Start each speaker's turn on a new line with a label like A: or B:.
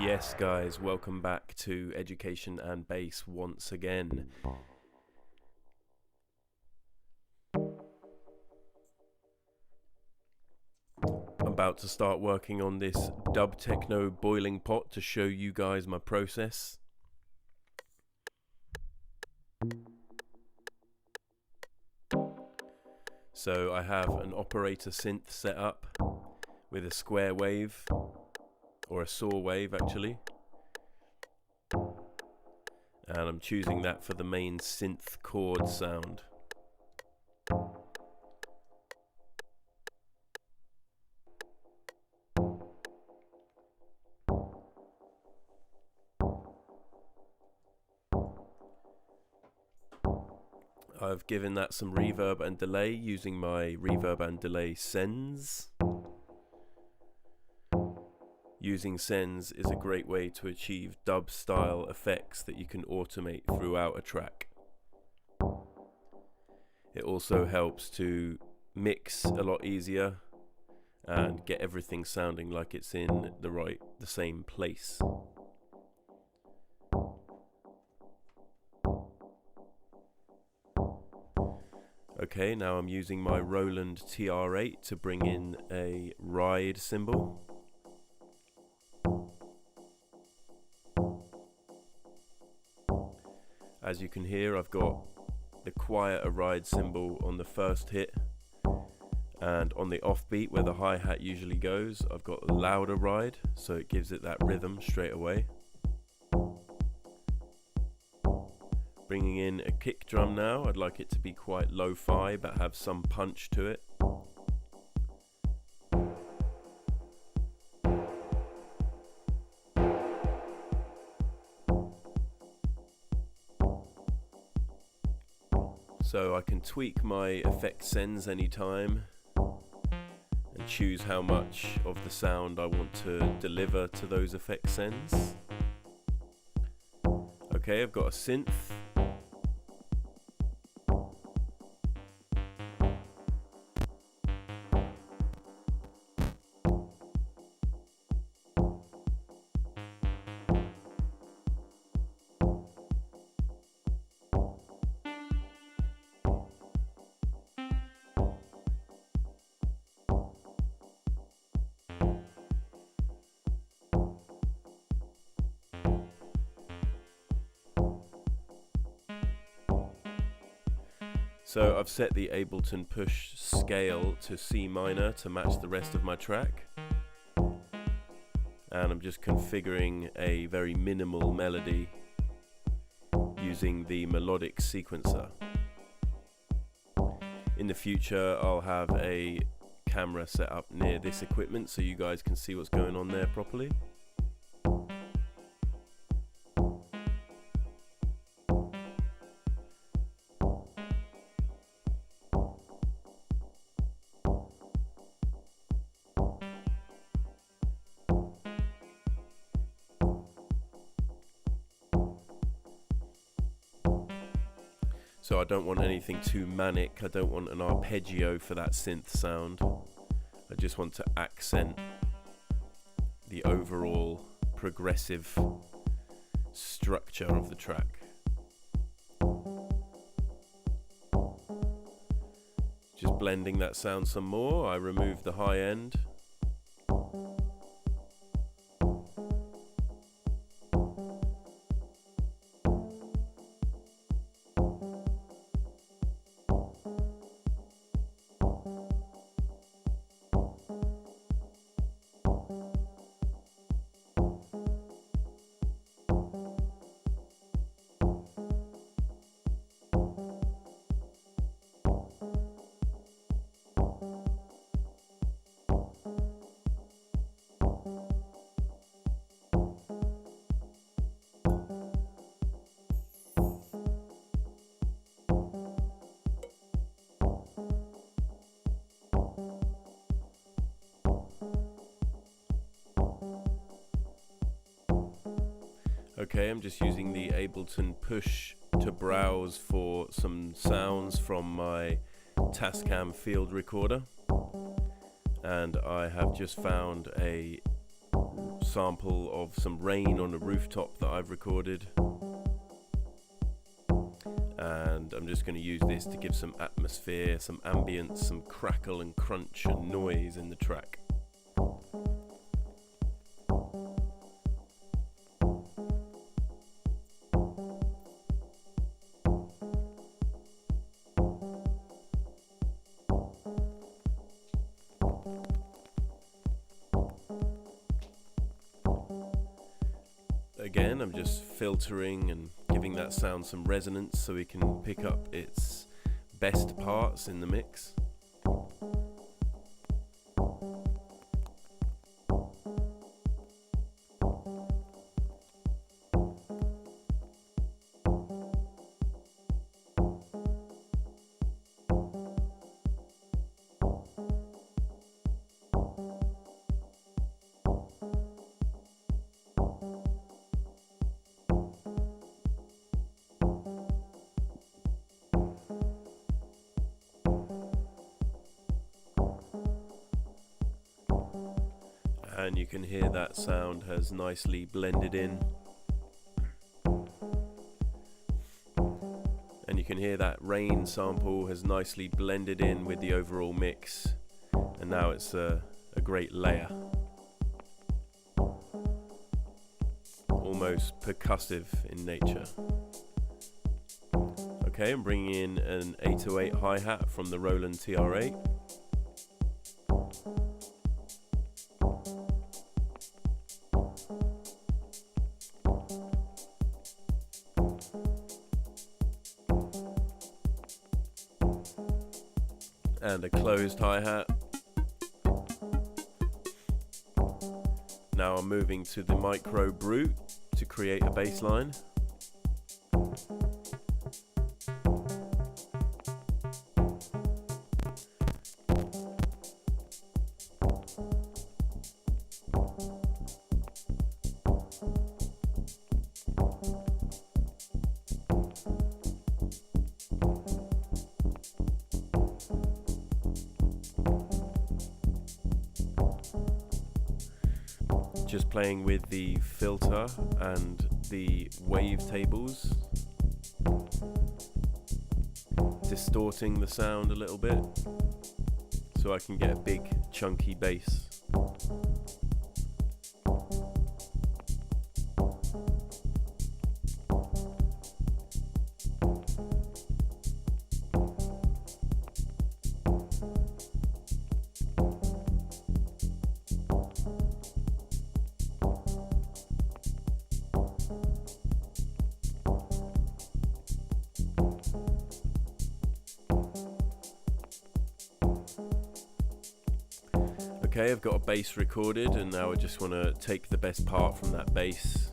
A: Yes, guys, welcome back to Education and Bass once again. I'm about to start working on this dub techno boiling pot to show you guys my process. So I have an operator synth set up with a square wave, or a saw wave actually, and I'm choosing that for the main synth chord sound. I've given that some reverb and delay using my reverb and delay sends. Using sends is a great way to achieve dub style effects that you can automate throughout a track. It also helps to mix a lot easier and get everything sounding like it's in the same place. Okay, now I'm using my Roland TR8 to bring in a ride cymbal. As you can hear, I've got the quieter ride cymbal on the first hit, and on the offbeat where the hi-hat usually goes, I've got a louder ride, so it gives it that rhythm straight away. Bringing in a kick drum now. I'd like it to be quite lo-fi but have some punch to it. So I can tweak my effect sends anytime and choose how much of the sound I want to deliver to those effect sends. Okay, I've got a synth. So I've set the Ableton push scale to C minor to match the rest of my track, and I'm just configuring a very minimal melody using the melodic sequencer. In the future I'll have a camera set up near this equipment so you guys can see what's going on there properly. So I don't want anything too manic, I don't want an arpeggio for that synth sound. I just want to accent the overall progressive structure of the track. Just blending that sound some more, I remove the high end. Okay, I'm just using the Ableton push to browse for some sounds from my Tascam field recorder, and I have just found a sample of some rain on a rooftop that I've recorded, and I'm just going to use this to give some atmosphere, some ambience, some crackle and crunch and noise in the track. Again, I'm just filtering and giving that sound some resonance so we can pick up its best parts in the mix. And you can hear that sound has nicely blended in. And you can hear that rain sample has nicely blended in with the overall mix. And now it's a great layer. Almost percussive in nature. Okay, I'm bringing in an 808 hi-hat from the Roland TR8. And a closed hi-hat. Now I'm moving to the MicroBrute to create a bass line. Just playing with the filter and the wavetables, distorting the sound a little bit so I can get a big chunky bass. Okay, I've got a bass recorded and now I just want to take the best part from that bass